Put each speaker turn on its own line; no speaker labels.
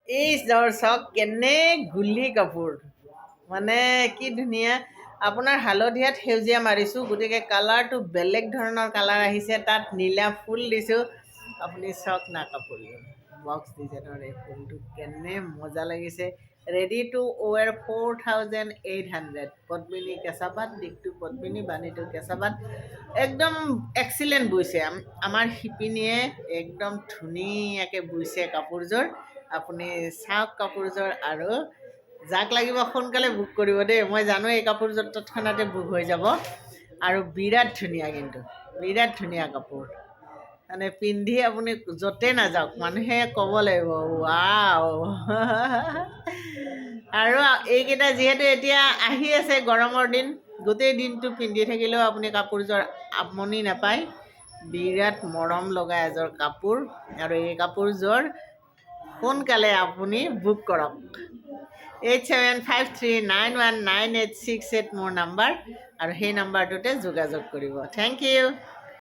এই চাওক কেনে গুলি কাপোৰ মানে কি ধুনীয়া আপোনাৰ হালধীয়াত সেউজীয়া মাৰিছোঁ গতিকে কালাৰটো বেলেগ ধৰণৰ কালাৰ আহিছে তাত নীলা ফুল দিছোঁ আপুনি চাওক না কাপোৰযোৰ বক্স ডিজাইনৰ এই ফুলটো কেনে মজা লাগিছে ৰেডি টু ৱেৰ 4800 পদ্মিনী কেঁচাপাত দিশটো পদ্মিনী বাণীটো কেঁচাপাত একদম এক্সিলেণ্ট বৈছে আমাৰ শিপিনীয়ে একদম ধুনীয়াকৈ বৈছে কাপোৰযোৰ আপুনি চাওক কাপোৰযোৰ আৰু যাক লাগিব সোনকালে বুক কৰিব দেই মই জানো এই কাপোৰযোৰ তৎক্ষণাতে বুক হৈ যাব আৰু বিৰাট ধুনীয়া কিন্তু বিৰাট ধুনীয়া কাপোৰ মানে পিন্ধি আপুনি য'তে নাযাওক মানুহে ক'ব লাগিব ৱাও আৰু এইকেইটা যিহেতু এতিয়া আহি আছে গৰমৰ দিন গোটেই দিনটো পিন্ধি থাকিলেও আপুনি কাপোৰযোৰ আমনি নাপায় বিৰাট মৰম লগা এযোৰ কাপোৰ আৰু এই কাপোৰযোৰ সোনকালে আপুনি বুক কৰক 8753919868 মোৰ নাম্বাৰ আৰু সেই নাম্বাৰটোতে যোগাযোগ কৰিব থেংক ইউ